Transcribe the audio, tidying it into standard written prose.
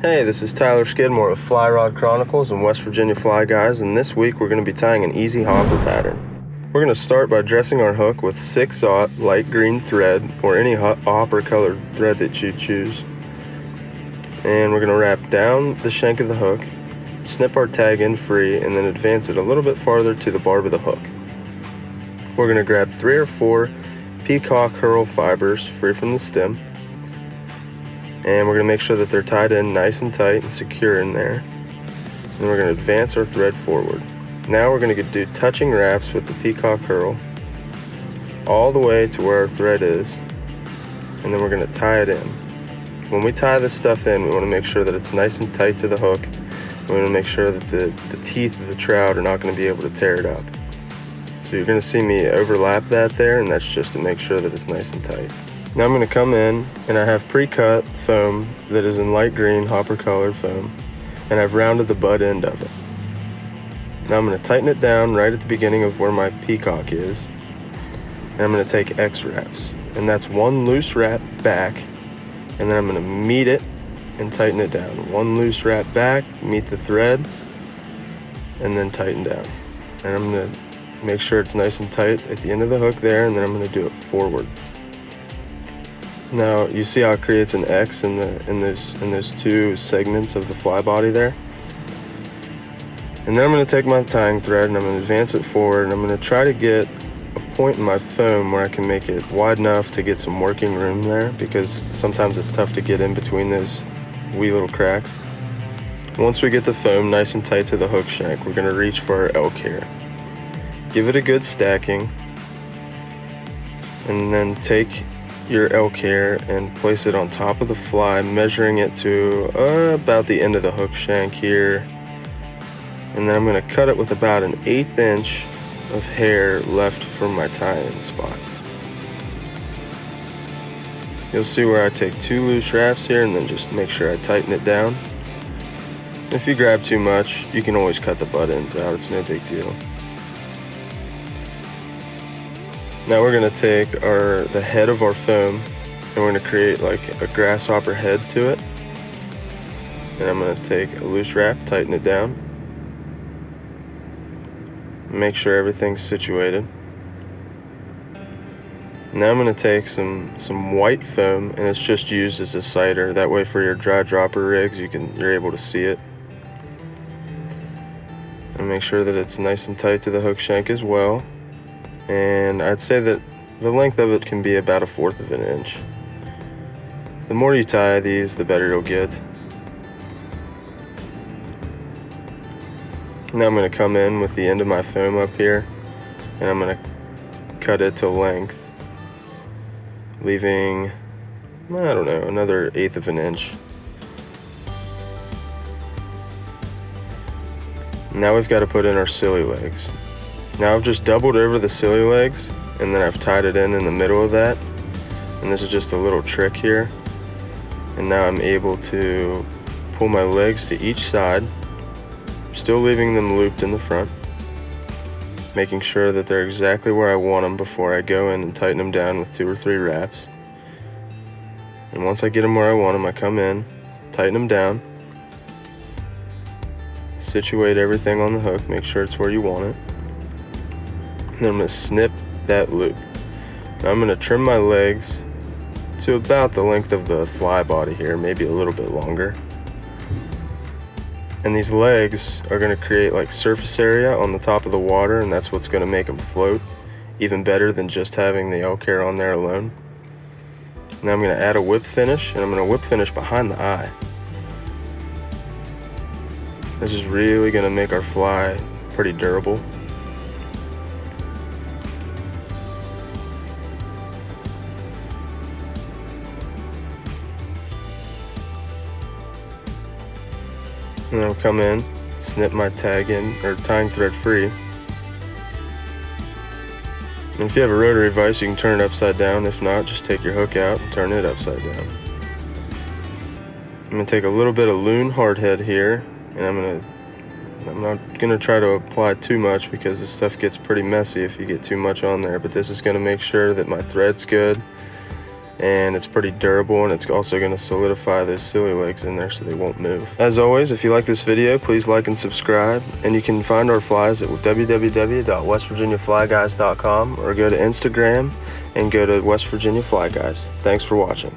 Hey, this is Tyler Skidmore with Fly Rod Chronicles and West Virginia Fly Guys, and this week we're going to be tying an easy hopper pattern. We're going to start by dressing our hook with 6/0 light green thread, or any hopper colored thread that you choose. And we're going to wrap down the shank of the hook, snip our tag end free, and then advance it a little bit farther to the barb of the hook. We're going to grab 3 or 4 peacock herl fibers free from the stem, and we're going to make sure that they're tied in nice and tight and secure in there. And we're going to advance our thread forward. Now we're going to do touching wraps with the peacock herl all the way to where our thread is, and then we're going to tie it in. When we tie this stuff in, we want to make sure that it's nice and tight to the hook. We want to make sure that the teeth of the trout are not going to be able to tear it up. So you're going to see me overlap that there, and that's just to make sure that it's nice and tight. Now I'm going to come in, and I have pre-cut foam that is in light green hopper colored foam, and I've rounded the butt end of it. Now I'm going to tighten it down right at the beginning of where my peacock is, and I'm going to take X wraps, and that's 1 loose wrap back, and then I'm going to meet it and tighten it down. 1 loose wrap back, meet the thread, and then tighten down. And I'm going to make sure it's nice and tight at the end of the hook there, and then I'm going to do it forward. Now you see how it creates an X in those 2 segments of the fly body there. And then I'm going to take my tying thread and I'm going to advance it forward, and I'm going to try to get a point in my foam where I can make it wide enough to get some working room there, because sometimes it's tough to get in between those wee little cracks. Once we get the foam nice and tight to the hook shank, we're going to reach for our elk hair. Give it a good stacking, and then take your elk hair and place it on top of the fly, measuring it to about the end of the hook shank here. And then I'm going to cut it with about an 1/8 inch of hair left from my tie-in spot. You'll see where I take 2 loose wraps here, and then just make sure I tighten it down. If you grab too much, you can always cut the butt ends out, it's no big deal. Now we're going to take the head of our foam, and we're going to create like a grasshopper head to it. And I'm going to take a loose wrap, tighten it down, make sure everything's situated. Now I'm going to take some white foam, and it's just used as a sighter. That way for your dry dropper rigs, you're able to see it. And make sure that it's nice and tight to the hook shank as well. And I'd say that the length of it can be about 1/4 of an inch. The more you tie these, the better you'll get. Now I'm going to come in with the end of my foam up here, and I'm going to cut it to length, leaving, I don't know, another 1/8 of an inch. Now we've got to put in our silly legs. Now I've just doubled over the silly legs, and then I've tied it in the middle of that. And this is just a little trick here. And now I'm able to pull my legs to each side, still leaving them looped in the front, making sure that they're exactly where I want them before I go in and tighten them down with 2 or 3 wraps. And once I get them where I want them, I come in, tighten them down, situate everything on the hook, make sure it's where you want it. And then I'm going to snip that loop. Now I'm going to trim my legs to about the length of the fly body here, maybe a little bit longer. And these legs are going to create like surface area on the top of the water, and that's what's going to make them float even better than just having the elk hair on there alone. Now I'm going to add a whip finish, and I'm going to whip finish behind the eye. This is really going to make our fly pretty durable. And I'll come in, snip my tag in, or tying thread free. And if you have a rotary vise, you can turn it upside down. If not, just take your hook out and turn it upside down. I'm going to take a little bit of loon hardhead here, and I'm not going to try to apply too much, because this stuff gets pretty messy if you get too much on there. But this is going to make sure that my thread's good, and it's pretty durable, and it's also going to solidify those silly legs in there so they won't move. As always, if you like this video, please like and subscribe, and you can find our flies at www.westvirginiaflyguys.com or go to Instagram and go to West Virginia Fly Guys. Thanks for watching.